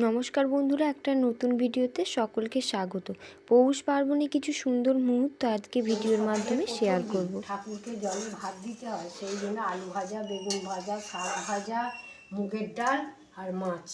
নমস্কার বন্ধুরা, একটা নতুন ভিডিওতে সকলকে স্বাগত। পৌষ পার্বণে কিছু সুন্দর মুহূর্ত আজকে ভিডিওর মাধ্যমে শেয়ার করব। ঠাকুরকে জলে ভাত দিতে হয়, সেই জন্য আলু ভাজা, বেগুন ভাজা, শাক ভাজা, মুগের ডাল আর মাছ।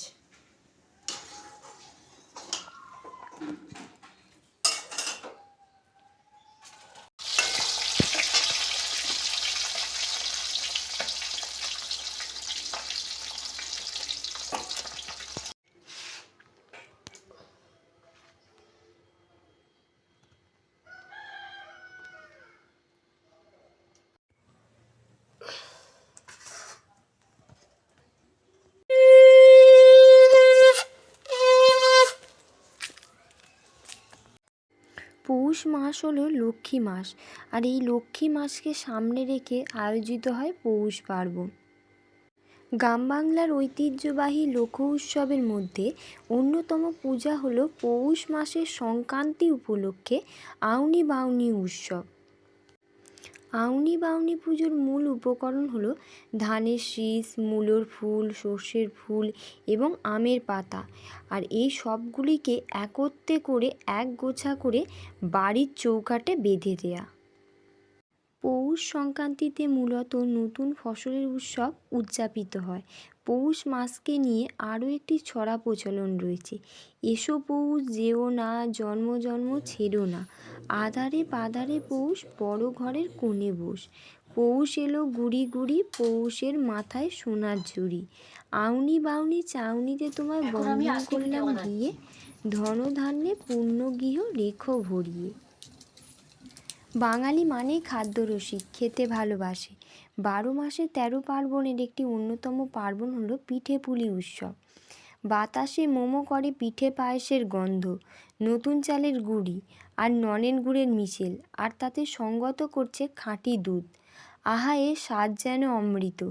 পৌষ মাস হলো লক্ষ্মী মাস, আর এই লক্ষ্মী মাসকে সামনে রেখে আয়োজিত হয় পৌষ পার্বণ। গ্রাম বাংলার ঐতিহ্যবাহী লোক উৎসবের মধ্যে অন্যতম পূজা হলো পৌষ মাসের সংক্রান্তি উপলক্ষে আউনি বাউনি উৎসব। আউনি বাউনি পুজোর মূল উপকরণ হলো ধানের শীষ, মূলোর ফুল, সর্ষের ফুল এবং আমের পাতা, আর এই সবগুলিকে একত্রে করে এক গোছা করে বাড়ির চৌকাঠে বেঁধে দেয়া। পৌষ সংক্রান্তিতে মূলত নতুন ফসলের উৎসব উদযাপিত হয়। পৌষ মাসকে নিয়ে আরও একটি ছড়া প্রচলন রয়েছে, এসো পৌষ যেও না, জন্ম জন্ম ছেড়ো না, আধারে পাধারে পৌষ, বড় ঘরের কোণে বস, পৌষ এলো গুড়ি গুড়ি, পৌষের মাথায় সোনার ঝুড়ি, আউনি বাউনি চাউনিতে তোমায় বন্ধন করলাম গিয়ে, ধন ধান্যে পূর্ণ গৃহ রেখো ভরিয়ে। বাঙালি মানেই খাদ্যরসিক, খেতে ভালোবাসে। 12 মাসে 13 পার্বণের একটি অন্যতম পার্বণ হলো পিঠে পুলি উৎসব। বাতাসে মোমো করে পিঠে পায়েসের গন্ধ, নতুন চালের গুঁড়ি আর নলেন গুড়ের মিশেল, আর তাতে সঙ্গত করছে খাঁটি দুধ। আহা, এ স্বাদ যেন অমৃত,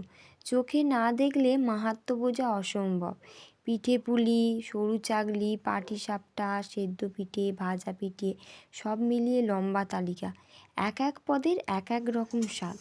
চোখে না দেখলে মাহাত্ম্য বোঝা অসম্ভব। পিঠে পুলি, সরু চাগলি, পাটিসাপটা, সেদ্ধ পিঠে, ভাজা পিঠে সব মিলিয়ে লম্বা তালিকা, এক এক পদের এক এক রকম স্বাদ।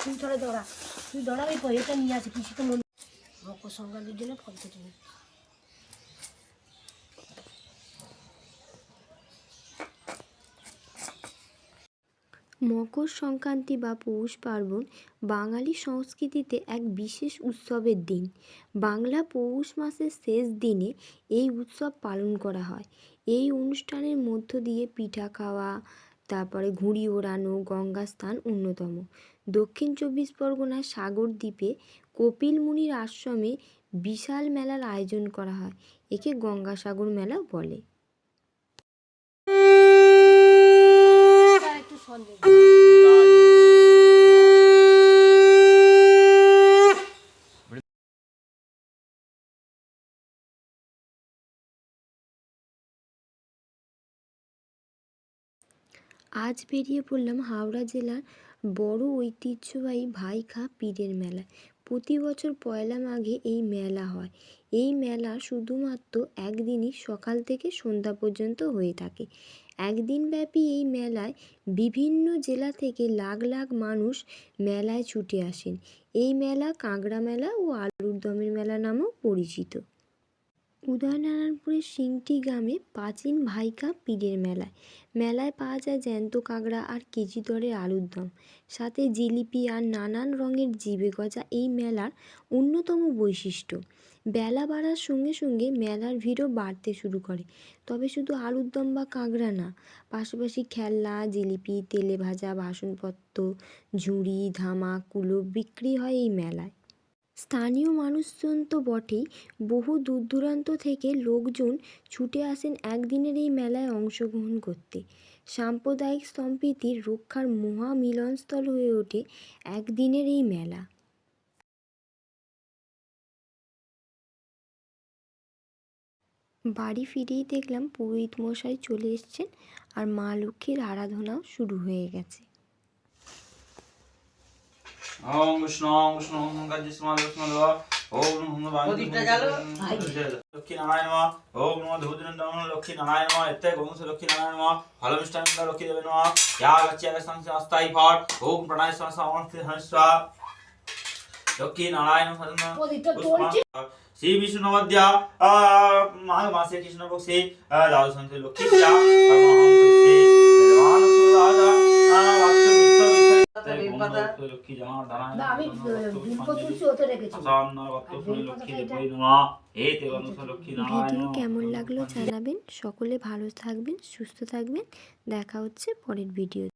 তুই ধরে দৌড়া, তুই দৌড়াবি, এটা নিয়ে আসে কিছু তো মকর সংক্রান্তির জন্য ফল কেটে নিই। মকর সংক্রান্তি বা পৌষ পার্বণ বাঙালি সংস্কৃতিতে এক বিশেষ উৎসবের দিন। বাংলা পৌষ মাসের শেষ দিনে এই উৎসব পালন করা হয়। এই অনুষ্ঠানের মধ্য দিয়ে পিঠা খাওয়া, তারপরে ঘুড়ি ওড়ানো, গঙ্গা স্নান অন্যতম। দক্ষিণ 24 পরগনার সাগর দ্বীপে কপিল মুনির আশ্রমে বিশাল মেলার আয়োজন করা হয়। একে গঙ্গাসাগর মেলা বলে। আজ বেরিয়ে পড়লাম হাওড়া জেলার বড় ঐতিহ্যবাহী ভাইখা পীরের মেলায়। প্রতি বছর পয়লা মাঘে এই মেলা হয়। এই মেলা শুধুমাত্র একদিনই, সকাল থেকে সন্ধ্যা পর্যন্ত হয়ে থাকে। একদিন ব্যাপী এই মেলায় বিভিন্ন জেলা থেকে লাখ লাখ মানুষ মেলায় ছুটে আসেন। এই মেলা কাঁকড়া মেলা ও আলুর দমের মেলা নামেও পরিচিত। উদয়নারায়ণপুরের সিংটি গ্রামে প্রাচীন ভাইখা পীরের মেলায় পাওয়া যায় জ্যান্ত কাঁকড়া আর কেজি দরে আলুর দম, সাথে জিলিপি আর নানান রঙের জিভে গজা এই মেলার অন্যতম বৈশিষ্ট্য। বেলা বাড়ার সঙ্গে সঙ্গে মেলার ভিড়ও বাড়তে শুরু করে। তবে শুধু আলুর দম বা কাঁকড়া না, পাশাপাশি খেলনা, জিলিপি, তেলে ভাজা বাসনপত্র, ঝুড়ি, ধামা, কুলো বিক্রি হয় এই মেলায়। স্থানীয় মানুষজন তো বটেই, বহু দূর দূরান্ত থেকে লোকজন ছুটে আসেন একদিনের এই মেলায় অংশগ্রহণ করতে। সাম্প্রদায়িক সম্প্রীতির রক্ষার মহা মিলনস্থল হয়ে ওঠে একদিনের এই মেলা। বাড়ি ফিরেই দেখলাম পুরোহিত মশাই চলে এসেছেন আর মা লক্ষ্মীর আরাধনাও শুরু হয়ে গেছে। ওম কৃষ্ণ কৃষ্ণ ওম গাজি সমাল সমাল ওম নমঃ প্রদীপটা জ্বালো। লক্ষ্মী নারায়ণ নমঃ ওম নমঃ ধূপদীপ নমঃ লক্ষ্মী নারায়ণ নমঃ এতে গৌমুখ লক্ষ্মী নারায়ণ নমঃ ফল মিষ্টান লক্ষ্মী দেবে নমঃ ইয়া গচ্ছা সংস্থা অস্থায়ী ফল ওম প্রণায় সংস্থা অমস্তি হংসা লক্ষ্মী নারায়ণ নমঃ প্রদীপটা চলছে। শ্রী বিষ্ণু নবদ্যা মাঘ মাসে কৃষ্ণপক্ষে লাল সন্ত লক্ষ্মী পূজা লক্ষ্মী জামা না, আমি বিলপত্র তুলছি, ওতে রেখেছি। ভিডিও কেমন লাগলো জানাবেন। সকলে ভালো থাকবেন, সুস্থ থাকবেন। দেখা হচ্ছে পরের ভিডিও।